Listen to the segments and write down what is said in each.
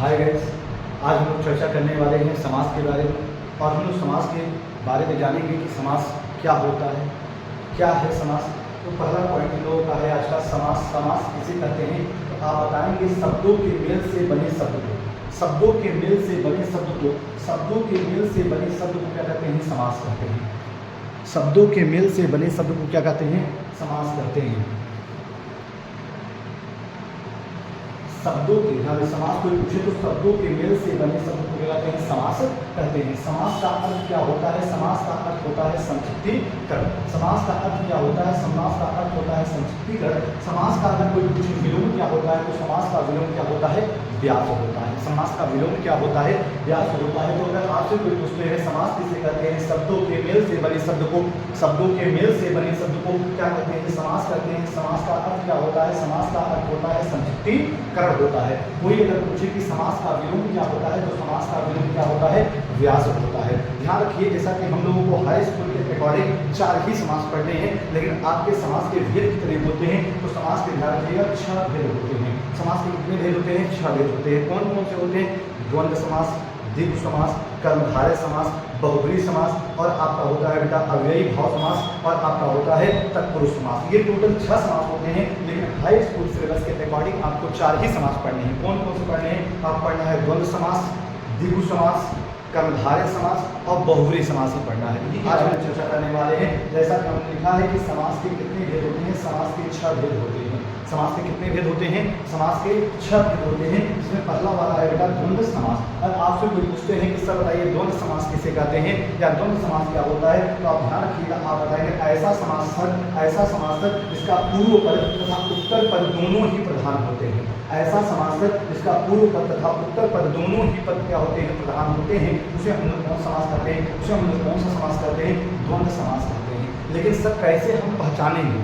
Hi guys, आज हम लोग चर्चा करने वाले हैं समाज के बारे में। और हम लोग समाज के बारे में जानेंगे कि समाज क्या होता है, क्या है समाज। तो पहला पॉइंट इन लोगों का है आज का, समाज। समाज किसे कहते हैं? तो आप बताएंगे शब्दों के मेल से बने शब्द को। शब्दों के मेल से बने शब्द को, शब्दों के मेल से बने शब्द को क्या कहते हैं? समाज कहते हैं। शब्दों के मेल से बने शब्द को क्या कहते हैं? समास कहते हैं। शब्दों के, यहाँ समास कोई पूछे तो शब्दों के मेल से बने शब्द को क्या कहते हैं? समास कहते हैं। समास का अर्थ क्या होता है? समास का अर्थ होता है संक्षिप्तीकरण। समास का अर्थ क्या होता है? समास का अर्थ होता है संक्षिप्तीकरण। समास का अगर कोई पूछे विलोम क्या होता है, तो समास का विलोम क्या होता है? व्यास होता है। समास का विलोम क्या होता है? व्यास होता है। तो अगर आपसे कोई पूछते हैं समास किसे कहते हैं? शब्दों के मेल से बने शब्द को, शब्दों के मेल से बने शब्द को क्या कहते हैं? समास कहते हैं। समास का अर्थ क्या होता है? समास का अर्थ होता है संक्षिप्तीकरण होता है। कोई अगर पूछे कि समास का विलोम क्या होता है, तो समास का विलोम क्या होता है? व्यास होता है। ध्यान रखिए, जैसा कि हम लोगों को हाई स्कूल के अकॉर्डिंग 4 ही समास पढ़ने हैं, लेकिन आपके समास के भेद कितने होते हैं? तो समास के ध्यान रखिएगा 6 भेद होते हैं। समास के कितने भेद होते हैं? 6 भेद होते हैं। कौन कौन से होते हैं? द्वंद्व समास, द्विगु समास, कर्मधारय समास, बहुब्रीहि समास, और आपका होता है बेटा अव्ययी भाव समास, और आपका होता है तत्पुरुष समास। ये टोटल 6 समास होते हैं, लेकिन हाई स्कूल सिलेबस के अकॉर्डिंग आपको 4 ही समास पढ़ने हैं। कौन कौन से पढ़ने हैं? आप पढ़ना है द्वंद्व समास, द्विगु समास, कर्मधारय समास और बहुब्रीहि समास ही पढ़ना है। आज हम चर्चा करने वाले हैं। जैसा कि हमने लिखा है कि समास के कितने भेद होते हैं? समास के 6 भेद होते हैं। समास के कितने भेद होते हैं? समास के 6 भेद होते हैं। इसमें पहला वाला है बेटा द्वंद्व समास। और आपसे कोई पूछते हैं कि सर बताइए द्वंद्व समास किसे कहते हैं या द्वंद्व समास क्या होता है, तो आप ध्यान रखिएगा, आप बताएंगे ऐसा समासक जिसका पूर्व पद तथा उत्तर पद दोनों ही प्रधान होते हैं। ऐसा समासक जिसका पूर्व पद तथा उत्तर पद दोनों ही पद क्या होते हैं? प्रधान होते हैं। उसे हम लोग कौन समास कहते हैं? उसे हम लोग कौन सा समास कहते हैं? द्वंद्व समास कहते हैं। लेकिन सर कैसे हम पहचानेंगे?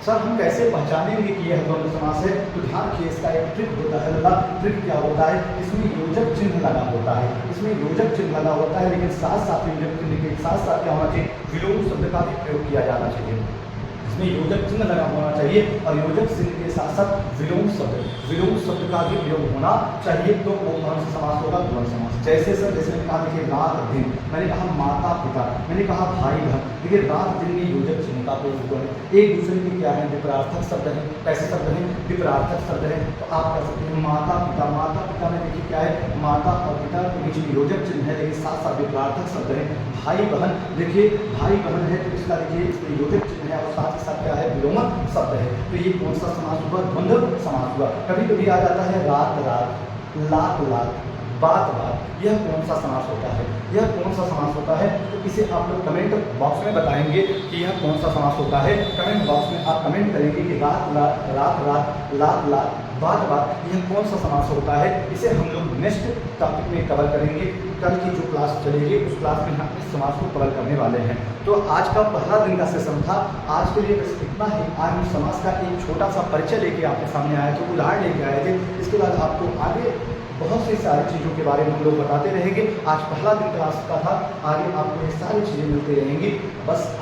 सर हम कैसे पहचानेंगे कि यह द्वंद्व समास है? तो ध्यान रखिए, इसका एक ट्रिक होता है। लगा ट्रिक क्या होता है? इसमें योजक चिन्ह लगा होता है। इसमें योजक चिन्ह लगा होता है, लेकिन साथ साथ योजक चिन्ह के साथ साथ क्या होना चाहिए? विलोम शब्द का भी प्रयोग किया जाना चाहिए। इसमें योजक चिन्ह लगा होना चाहिए और योजक चिन्ह के साथ साथ विलोम शब्द का भी प्रयोग होना चाहिए। तो वो कौन सा समास होगा? द्वंद्व समास। जैसे सर, जैसे मैंने कहा, देखिए रात दिन, मैंने कहा माता पिता, मैंने कहा भाई बहन। देखिए रात दिन में योजक चिन्ह का प्रयोग हुआ है। एक दूसरे के क्या है? विपरार्थक शब्द है। कैसे शब्द हैं? विपरार्थक शब्द है। तो आप कह सकते हैं माता पिता। माता पिता में देखिए क्या है? माता और पिता के बीच में योजक चिन्ह है, लेकिन साथ साथ विपरार्थक शब्द है। भाई बहन, देखिए भाई बहन है, तो इसका देखिए योजक चिन्ह है और साथ ही साथ क्या है? विलोमक शब्द है। तो ये कौन सा समास हुआ? द्वंद्व समास हुआ। कभी कभी आ जाता है रात रात, लात लात, बात बात। यह कौन सा समास होता है? यह कौन सा समास होता है? तो इसे आप लोग कमेंट बॉक्स में बताएंगे कि यह कौन सा समास होता है। कमेंट बॉक्स में आप कमेंट करेंगे कि रात रात, रात रात, लात लात, बात बात, यह कौन सा समास होता है। इसे हम लोग नेक्स्ट टॉपिक में कवर करेंगे। कल की जो क्लास चलेगी उस क्लास में हम इस समास को कवर करने वाले हैं। तो आज का पहला दिन का सेशन था। आज के लिए बस इतना ही। आज हम समास का एक छोटा सा परिचय लेके आपके सामने आए थे, उदाहरण लेके आए थे। इसके बाद आपको आगे बहुत सी सारी चीज़ों के बारे में हम लोग बताते रहेंगे। आज पहला दिन क्लास का था, आगे आपको ये सारी चीज़ें मिलती रहेंगी। बस